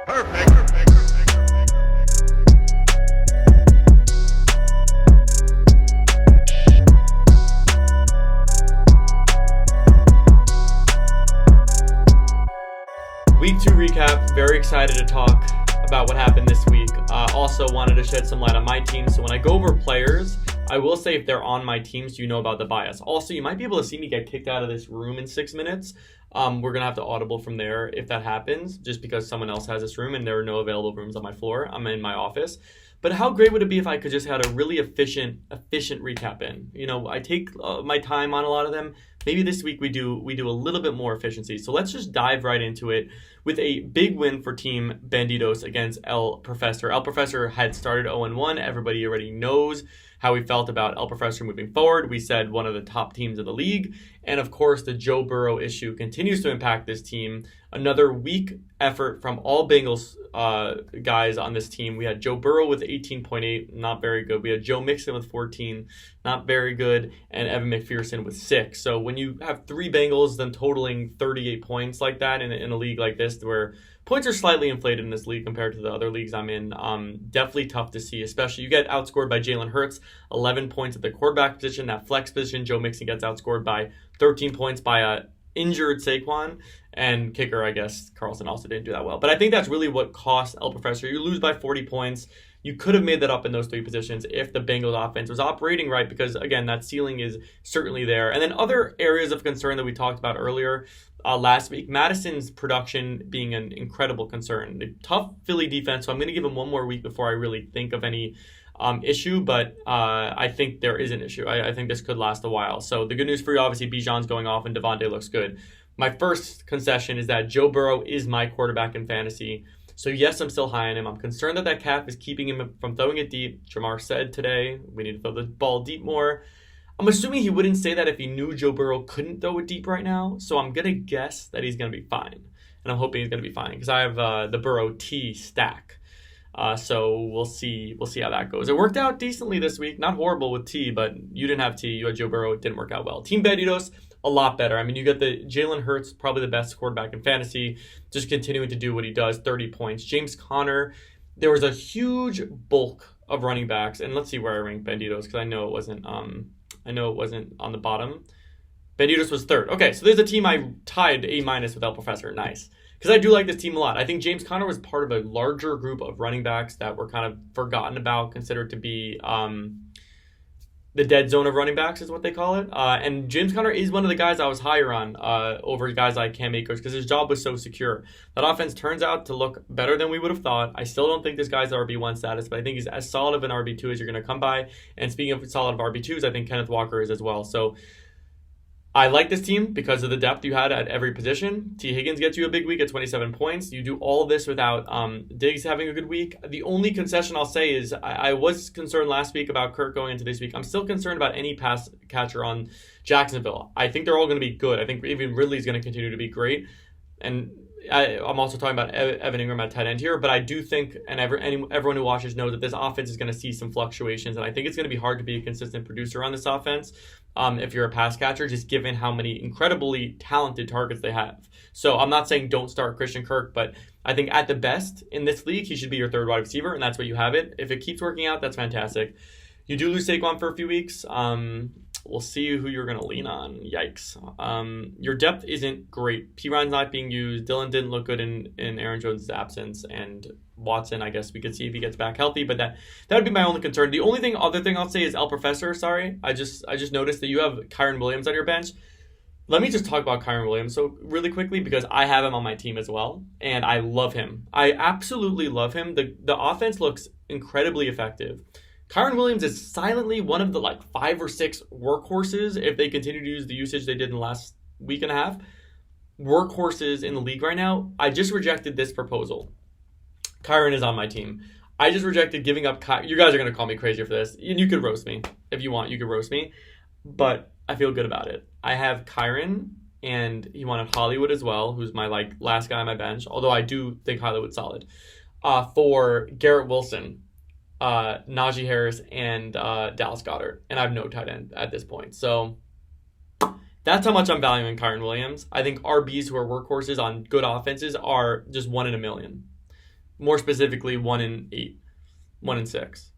Week 2 recap. Very excited to talk about what happened this week. Also wanted to shed some light on my team. So when I go over players, I will say if they're on my team, so you know about the bias. Also, you might be able to see me get kicked out of this room in 6 minutes. We're going to have to audible from there if that happens, just because someone else has this room and there are no available rooms on my floor. I'm in my office. But how great would it be if I could just had a really efficient recap in? You know, I take my time on a lot of them. Maybe this week we do a little bit more efficiency. So let's just dive right into it with a big win for Team Bandidos against El Professor. El Professor had started 0-1. Everybody already knows how we felt about El Professor moving forward. We said one of the top teams of the league. And of course, the Joe Burrow issue continues to impact this team. Another weak effort from all Bengals guys on this team. We had Joe Burrow with 18.8, not very good. We had Joe Mixon with 14, not very good. And Evan McPherson with 6. So when you have 3 Bengals, then totaling 38 points like that in a league like this, where points are slightly inflated in this league compared to the other leagues I'm in, definitely tough to see. Especially you get outscored by Jalen Hurts, 11 points at the quarterback position. That flex position, Joe Mixon gets outscored by 13 points by a injured Saquon, and kicker, I guess Carlson also didn't do that well. But I think that's really what cost El Professor. You lose by 40 points. You could have made that up in those 3 positions if the Bengals offense was operating right, because again, that ceiling is certainly there. And then other areas of concern that we talked about earlier last week, Madison's production being an incredible concern. The tough Philly defense, so I'm going to give him one more week before I really think of any issue, but I think there is an issue. I think this could last a while. So the good news for you, obviously, Bijan's going off and Devontae looks good. My first concession is that Joe Burrow is my quarterback in fantasy. So yes, I'm still high on him. I'm concerned that calf is keeping him from throwing it deep. Jamar said today we need to throw the ball deep more. I'm assuming he wouldn't say that if he knew Joe Burrow couldn't throw it deep right now. So I'm going to guess that he's going to be fine. And I'm hoping he's going to be fine because I have the Burrow T stack. So we'll see how that goes. It worked out decently this week. Not horrible with T, but you didn't have T. You had Joe Burrow. It didn't work out well. Team Bandidos, a lot better. I mean, you get the Jalen Hurts, probably the best quarterback in fantasy, just continuing to do what he does, 30 points. James Conner, there was a huge bulk of running backs, and let's see where I rank Bandidos because I know it wasn't on the bottom. Bandidos was 3rd. Okay, so there's a team I tied A- with El Professor. Nice. Because I do like this team a lot. I think James Conner was part of a larger group of running backs that were kind of forgotten about, considered to be the dead zone of running backs is what they call it. And James Conner is one of the guys I was higher on over guys like Cam Akers because his job was so secure. That offense turns out to look better than we would have thought. I still don't think this guy's RB1 status, but I think he's as solid of an RB2 as you're going to come by. And speaking of solid of RB2s, I think Kenneth Walker is as well. So I like this team because of the depth you had at every position. T. Higgins gets you a big week at 27 points. You do all of this without Diggs having a good week. The only concession I'll say is I was concerned last week about Kirk going into this week. I'm still concerned about any pass catcher on Jacksonville. I think they're all going to be good. I think even Ridley's going to continue to be great. And I'm also talking about Evan Ingram at tight end here, but I do think, and everyone who watches knows that this offense is going to see some fluctuations, and I think it's going to be hard to be a consistent producer on this offense if you're a pass catcher, just given how many incredibly talented targets they have. So I'm not saying don't start Christian Kirk, but I think at the best in this league, he should be your 3rd wide receiver, and that's what you have it. If it keeps working out, that's fantastic. You do lose Saquon for a few weeks. We'll see who you're going to lean on. Yikes. Your depth isn't great. Piron's not being used. Dylan didn't look good in Aaron Jones' absence. And Watson, I guess we could see if he gets back healthy. But that would be my only concern. The only other thing I'll say is El Professor. Sorry. I just noticed that you have Kyren Williams on your bench. Let me just talk about Kyren Williams so really quickly because I have him on my team as well. And I love him. I absolutely love him. The offense looks incredibly effective. Kyren Williams is silently one of the 5 or 6 workhorses, if they continue to use the usage they did in the last week and a half, workhorses in the league right now. I just rejected this proposal. Kyren is on my team. I just rejected giving up You guys are going to call me crazy for this. And you could roast me. If you want, you could roast me. But I feel good about it. I have Kyren, and he wanted Hollywood as well, who's my last guy on my bench, although I do think Hollywood's solid. For Garrett Wilson, Najee Harris, and Dallas Goedert, and I have no tight end at this point. So that's how much I'm valuing Kyren Williams. I think RBs who are workhorses on good offenses are just 1 in a million. More specifically, 1-8, 1-6.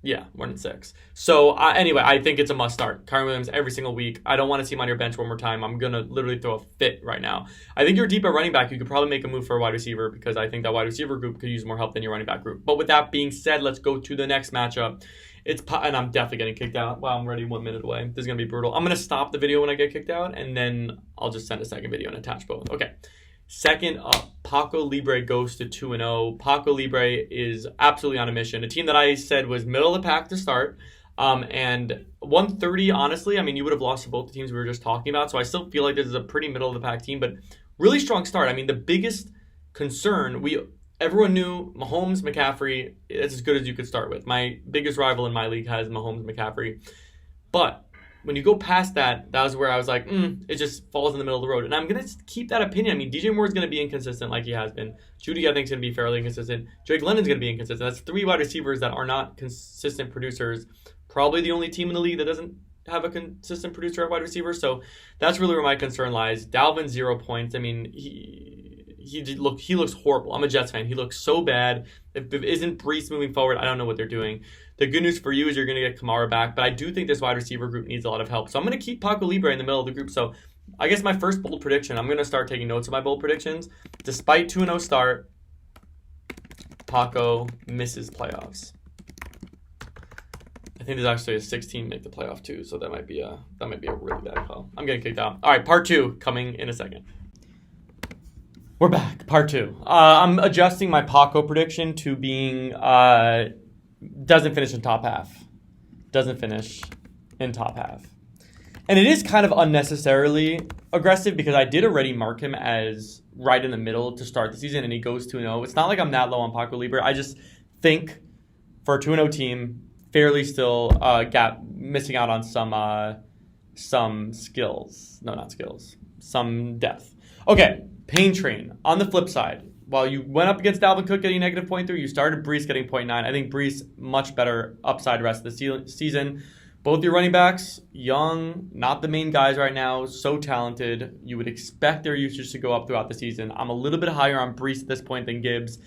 Yeah, 1-6. So anyway, I think it's a must start. Kyren Williams every single week. I don't want to see him on your bench one more time. I'm going to literally throw a fit right now. I think you're deep at running back. You could probably make a move for a wide receiver because I think that wide receiver group could use more help than your running back group. But with that being said, let's go to the next matchup. And I'm definitely getting kicked out. Wow, I'm already 1 minute away. This is going to be brutal. I'm going to stop the video when I get kicked out, and then I'll just send a second video and attach both. Okay. Second up, Paco Libre goes to 2-0. Paco Libre is absolutely on a mission. A team that I said was middle of the pack to start. And 130, honestly, I mean, you would have lost to both the teams we were just talking about. So I still feel like this is a pretty middle of the pack team, but really strong start. I mean, the biggest concern, everyone knew Mahomes, McCaffrey, it's as good as you could start with. My biggest rival in my league has Mahomes, McCaffrey. But when you go past that, that was where I was like, it just falls in the middle of the road. And I'm going to keep that opinion. I mean, DJ Moore's going to be inconsistent like he has been. Judy, I think, is going to be fairly inconsistent. Drake London's going to be inconsistent. That's 3 wide receivers that are not consistent producers. Probably the only team in the league that doesn't have a consistent producer at wide receiver. So that's really where my concern lies. Dalvin, 0 points. I mean, he looks horrible. I'm a Jets fan. He looks so bad. If it isn't Brees moving forward, I don't know what they're doing. The good news for you is you're going to get Kamara back, but I do think this wide receiver group needs a lot of help. So I'm going to keep Paco Libre in the middle of the group. So I guess my first bold prediction, I'm going to start taking notes of my bold predictions. Despite 2-0 start, Paco misses playoffs. I think there's actually a 16 make the playoff too, so that might be a really bad call. I'm getting kicked out. All right, part 2 coming in a second. We're back, part 2. I'm adjusting my Paco prediction to being doesn't finish in top half. Doesn't finish in top half. And it is kind of unnecessarily aggressive because I did already mark him as right in the middle to start the season, and he goes 2-0. It's not like I'm that low on Paco Libre. I just think for a 2-0 team, fairly still missing out on some skills. No, not skills. Some depth. Okay, Pain Train. On the flip side, while you went up against Dalvin Cook getting negative 0.3, you started Brees getting 0.9. I think Brees much better upside rest of the season. Both your running backs, young, not the main guys right now, so talented. You would expect their usage to go up throughout the season. I'm a little bit higher on Brees at this point than Gibbs.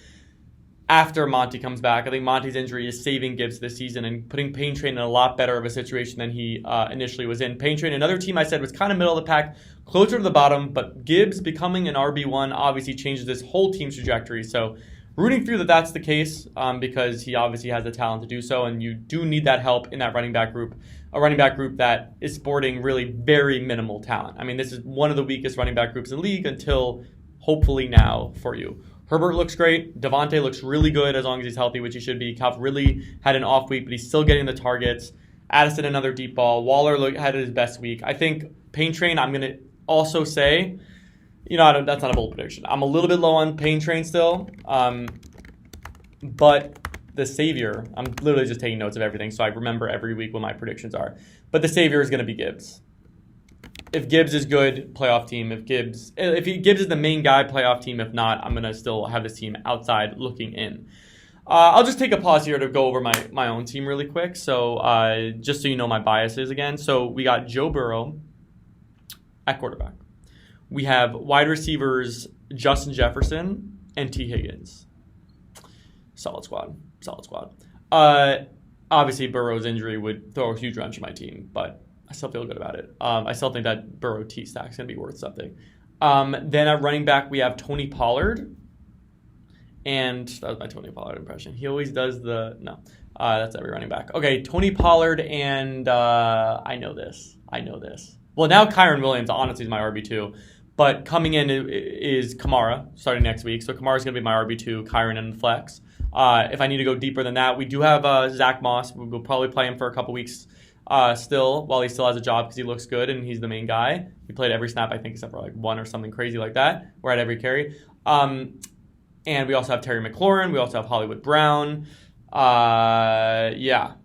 After Monty comes back, I think Monty's injury is saving Gibbs this season and putting Pain Train in a lot better of a situation than he initially was in. Pain Train, another team I said was kind of middle of the pack, closer to the bottom, but Gibbs becoming an RB1 obviously changes this whole team's trajectory. So rooting through that's the case because he obviously has the talent to do so, and you do need that help in that running back group, a running back group that is sporting really very minimal talent. I mean, this is one of the weakest running back groups in the league until hopefully now for you. Herbert looks great. Devontae looks really good as long as he's healthy, which he should be. Calvin really had an off week, but he's still getting the targets. Addison, another deep ball. Waller had his best week. I think Pain Train, I'm going to also say, that's not a bold prediction. I'm a little bit low on Pain Train still. But the savior, I'm literally just taking notes of everything so I remember every week what my predictions are. But the savior is going to be Gibbs. If Gibbs is good, playoff team. If Gibbs is the main guy, playoff team. If not, I'm going to still have this team outside looking in. I'll just take a pause here to go over my own team really quick. So just so you know my biases again. So we got Joe Burrow at quarterback. We have wide receivers Justin Jefferson and T. Higgins. Solid squad. Obviously, Burrow's injury would throw a huge wrench in my team, but I still feel good about it. I still think that Burrow T-stack is going to be worth something. Then at running back, we have Tony Pollard. And that was my Tony Pollard impression. He always does that's every running back. Okay, Tony Pollard and I know this. Well, now Kyren Williams, honestly, is my RB2. But coming in is Kamara, starting next week. So Kamara's going to be my RB2, Kyren and flex. If I need to go deeper than that, we do have Zach Moss. We'll probably play him for a couple weeks still, while he still has a job because he looks good and he's the main guy. He played every snap, I think, except for like one or something crazy like that, or at every carry. And we also have Terry McLaurin. We also have Hollywood Brown. We have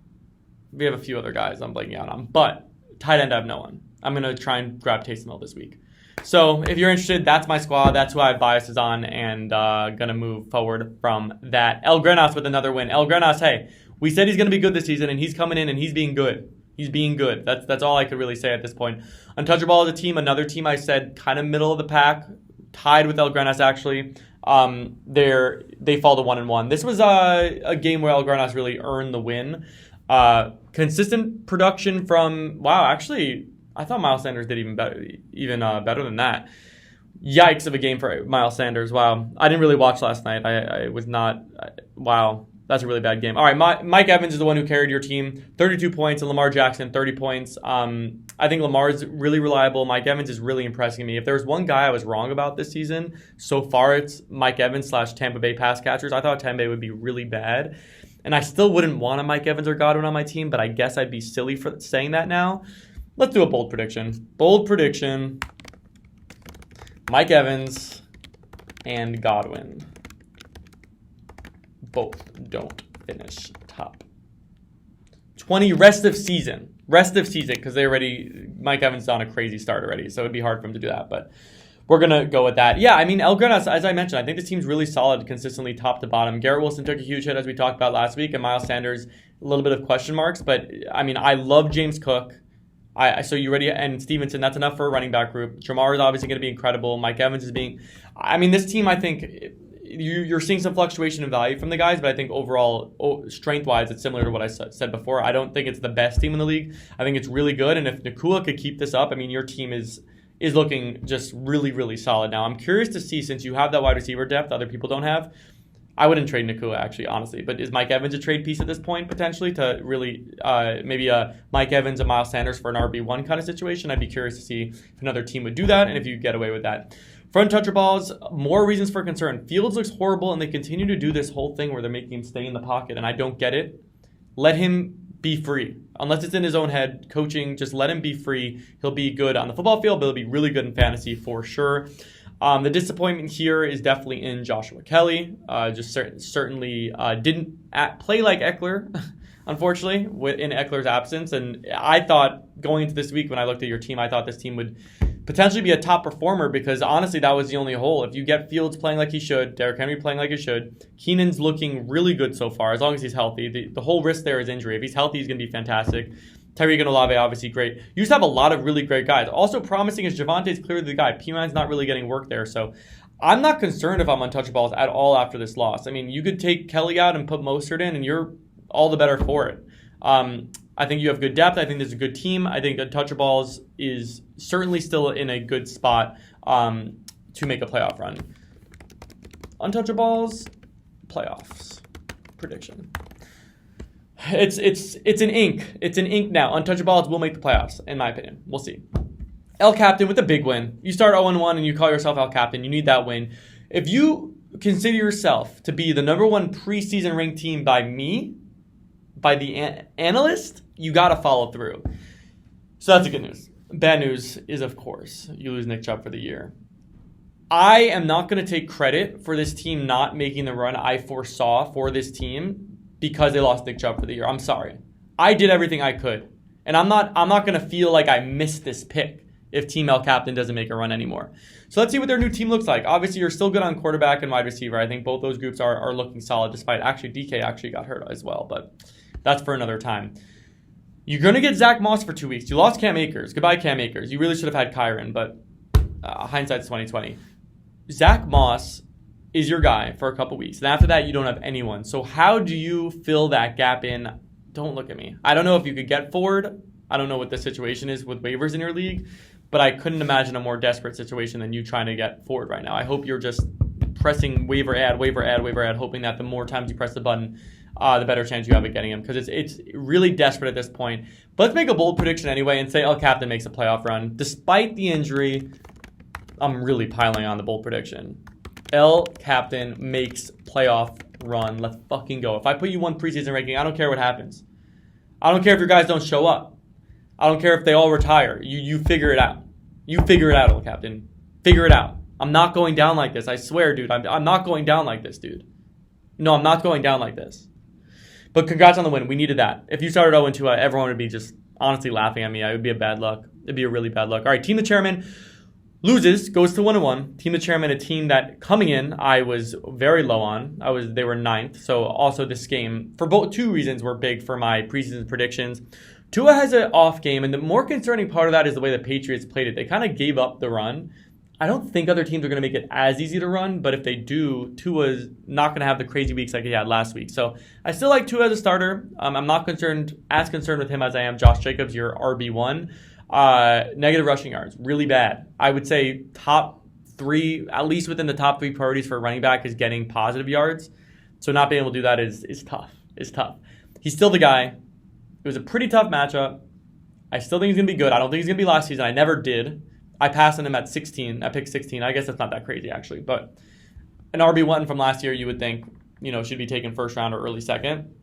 a few other guys I'm blanking out on. But tight end, I have no one. I'm going to try and grab Taysom Hill this week. So if you're interested, that's my squad. That's who I have biases on, and going to move forward from that. El Grenas with another win. El Grenas, hey, we said he's going to be good this season, and he's coming in and he's being good. He's being good. That's all I could really say at this point. Untouchable as a team, another team I said kind of middle of the pack. tied with El Grenas actually. They fall to 1-1. This was a game where El Grenas really earned the win. Consistent production from actually I thought Miles Sanders did even better than that. Yikes of a game for Miles Sanders. Wow. I didn't really watch last night. I was not. Wow. That's a really bad game. All right. Mike Evans is the one who carried your team. 32 points, and Lamar Jackson, 30 points. I think Lamar is really reliable. Mike Evans is really impressing me. If there's one guy I was wrong about this season, so far it's Mike Evans / Tampa Bay pass catchers. I thought Tampa Bay would be really bad. And I still wouldn't want a Mike Evans or Godwin on my team, but I guess I'd be silly for saying that now. Let's do a bold prediction. Bold prediction. Mike Evans and Godwin both don't finish top 20 rest of season, because Mike Evans is on a crazy start already, so it'd be hard for him to do that, but we're going to go with that. Yeah, I mean, El Grenas, as I mentioned, I think this team's really solid consistently top to bottom. Garrett Wilson took a huge hit, as we talked about last week, and Miles Sanders, a little bit of question marks, but I mean, I love James Cook. So you ready? And Stevenson, that's enough for a running back group. Jamar is obviously going to be incredible. Mike Evans is this team, I think, you're seeing some fluctuation in value from the guys, but I think overall, strength-wise, it's similar to what I said before. I don't think it's the best team in the league. I think it's really good, and if Nacua could keep this up, I mean, your team is looking just really, really solid now. I'm curious to see, since you have that wide receiver depth other people don't have, I wouldn't trade Nacua, actually, honestly. But is Mike Evans a trade piece at this point, potentially, to really maybe Mike Evans and Miles Sanders for an RB1 kind of situation? I'd be curious to see if another team would do that and if you get away with that. Front toucher balls, more reasons for concern. Fields looks horrible, and they continue to do this whole thing where they're making him stay in the pocket, and I don't get it. Let him be free. Unless it's in his own head, coaching, just let him be free. He'll be good on the football field, but he'll be really good in fantasy for sure. The disappointment here is definitely in Joshua Kelly. Certainly didn't play like Eckler, unfortunately, in Eckler's absence. And I thought going into this week when I looked at your team, I thought this team would potentially be a top performer because honestly, that was the only hole. If you get Fields playing like he should, Derrick Henry playing like he should, Keenan's looking really good so far as long as he's healthy. The whole risk there is injury. If he's healthy, he's going to be fantastic. Tyreek Olave, obviously great. You just have a lot of really great guys. Also promising is Javonte's clearly the guy. P-Man's not really getting work there. So I'm not concerned if I'm untouchables at all after this loss. I mean, you could take Kelly out and put Mostert in, and you're all the better for it. I think you have good depth. I think there's a good team. I think Untouchables is certainly still in a good spot to make a playoff run. Untouchables, playoffs, prediction. It's an ink. It's an ink now. Untouchables will make the playoffs, in my opinion. We'll see. El Captain with a big win. You start 0-1 and you call yourself El Captain. You need that win. If you consider yourself to be the number one preseason ranked team by me, by the analyst, you got to follow through. So that's the good news. Bad news is, of course, you lose Nick Chubb for the year. I am not going to take credit for this team not making the run I foresaw for this team because they lost Nick Chubb for the year. I'm sorry. I did everything I could. And I'm not going to feel like I missed this pick if Team El Captain doesn't make a run anymore. So let's see what their new team looks like. Obviously, you're still good on quarterback and wide receiver. I think both those groups are looking solid, despite DK actually got hurt as well. But that's for another time. You're going to get Zach Moss for 2 weeks. You lost Cam Akers. Goodbye, Cam Akers. You really should have had Kyron, but hindsight's 2020. Zach Moss is your guy for a couple weeks. And after that, you don't have anyone. So how do you fill that gap in? Don't look at me. I don't know if you could get Ford. I don't know what the situation is with waivers in your league, but I couldn't imagine a more desperate situation than you trying to get Ford right now. I hope you're just pressing waiver ad, hoping that the more times you press the button, the better chance you have of getting him, because it's really desperate at this point. But let's make a bold prediction anyway and say El Captain makes a playoff run. Despite the injury, I'm really piling on the bold prediction. El Captain makes playoff run. Let's fucking go. If I put you one preseason ranking, I don't care what happens. I don't care if your guys don't show up. I don't care if they all retire. You figure it out. You figure it out, El Captain. Figure it out. I'm not going down like this. I swear, dude. I'm not going down like this, dude. No, I'm not going down like this. But congrats on the win. We needed that. If you started 0-2, everyone would be just honestly laughing at me. It would be a bad luck. It'd be a really bad luck. All right, Team the Chairman loses, goes to 1-1. Team the Chairman, a team that coming in, I was very low on. They were 9th. So also this game, for both two reasons, were big for my preseason predictions. Tua has an off game, and the more concerning part of that is the way the Patriots played it. They kind of gave up the run. I don't think other teams are going to make it as easy to run, but if they do, Tua's not going to have the crazy weeks like he had last week. So I still like Tua as a starter. I'm not as concerned with him as I am Josh Jacobs, your RB1. Negative rushing yards, really bad. I would say top 3, at least within the top 3 priorities for a running back is getting positive yards. So not being able to do that is tough. It's tough. He's still the guy. It was a pretty tough matchup. I still think he's going to be good. I don't think he's going to be last season. I never did. I passed on him at 16. I picked 16. I guess that's not that crazy, actually. But an RB1 from last year, you would think, should be taken first round or early second.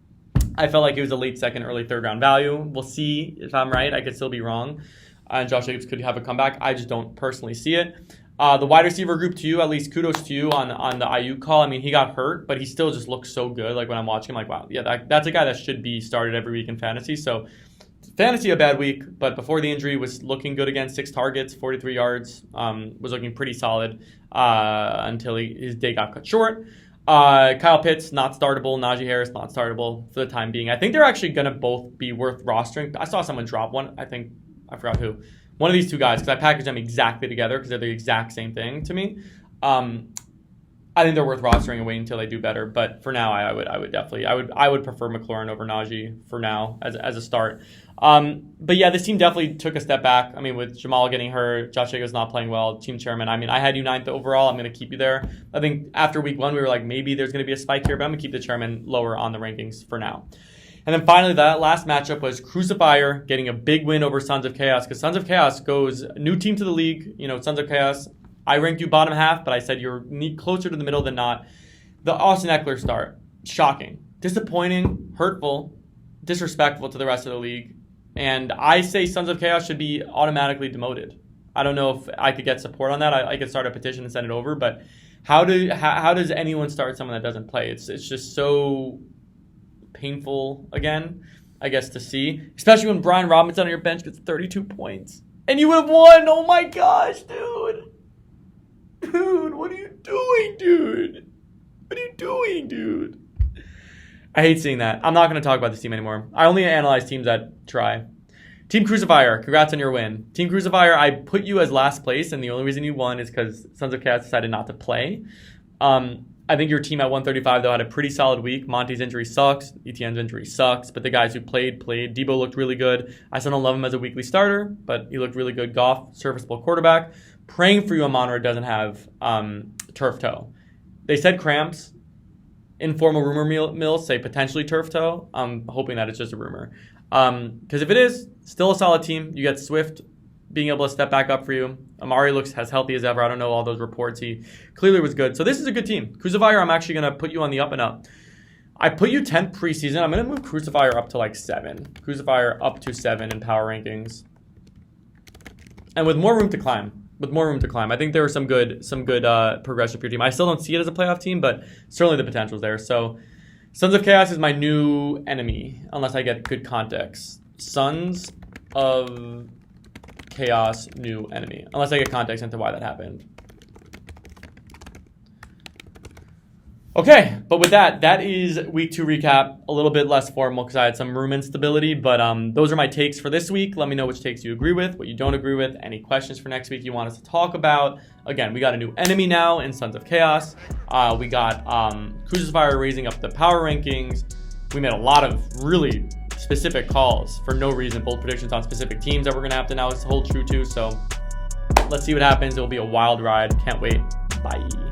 I felt like it was a late second, early third round value. We'll see if I'm right. I could still be wrong. And Josh Jacobs could have a comeback. I just don't personally see it. The wide receiver group to you, at least kudos to you on the Ayuk call. I mean, he got hurt, but he still just looks so good. Like when I'm watching him, like, wow, yeah, that's a guy that should be started every week in fantasy. So fantasy a bad week, but before the injury was looking good again. 6 targets, 43 yards, was looking pretty solid until his day got cut short. Kyle Pitts, not startable. Najee Harris, not startable for the time being. I think they're actually going to both be worth rostering. I saw someone drop one. I forgot who. One of these two guys, because I packaged them exactly together because they're the exact same thing to me. I think they're worth rostering and waiting until they do better. But for now, I would prefer McLaurin over Najee for now as a start. But yeah, this team definitely took a step back. I mean, with Jamal getting hurt, Josh Jacobs not playing well, team chairman. I mean, I had you 9th overall. I'm going to keep you there. I think after week 1, we were like, maybe there's going to be a spike here, but I'm going to keep the chairman lower on the rankings for now. And then finally, that last matchup was Crucifier getting a big win over Sons of Chaos, because Sons of Chaos goes new team to the league. Sons of Chaos, I ranked you bottom half, but I said you're closer to the middle than not. The Austin Eckler start, shocking, disappointing, hurtful, disrespectful to the rest of the league. And I say Sons of Chaos should be automatically demoted. I don't know if I could get support on that. I could start a petition and send it over, but how does anyone start someone that doesn't play? It's just so painful again, I guess, to see, especially when Brian Robinson on your bench gets 32 points and you would have won. Oh my gosh, dude, what are you doing, dude? I hate seeing that. I'm not going to talk about this team anymore. I only analyze teams that try. Team Crucifier, congrats on your win. Team Crucifier, I put you as last place, and the only reason you won is because Sons of Chaos decided not to play. I think your team at 135, though, had a pretty solid week. Monty's injury sucks. Etienne's injury sucks. But the guys who played. Debo looked really good. I still don't love him as a weekly starter, but he looked really good. Goff, serviceable quarterback. Praying for you, Amon-Ra doesn't have turf toe. They said cramps. Informal rumor mills say potentially turf toe. I'm hoping that it's just a rumor. Because if it is, still a solid team. You get Swift being able to step back up for you. Amari looks as healthy as ever. I don't know all those reports. He clearly was good. So this is a good team. Crucifier, I'm actually going to put you on the up and up. I put you 10th preseason. I'm going to move Crucifier up to like 7. Crucifier up to 7 in power rankings. And with more room to climb. I think there was some good progression for your team. I still don't see it as a playoff team, but certainly the potential is there. So Sons of Chaos is my new enemy, unless I get good context. Sons of Chaos, new enemy. Unless I get context into why that happened. Okay, but with that is week 2 recap. A little bit less formal because I had some room instability, but those are my takes for this week. Let me know which takes you agree with, what you don't agree with, any questions for next week you want us to talk about. Again, we got a new enemy now in Sons of Chaos. We got Crucifier raising up the power rankings. We made a lot of really specific calls for no reason, bold predictions on specific teams that we're going to have to now hold true to. So let's see what happens. It will be a wild ride. Can't wait. Bye.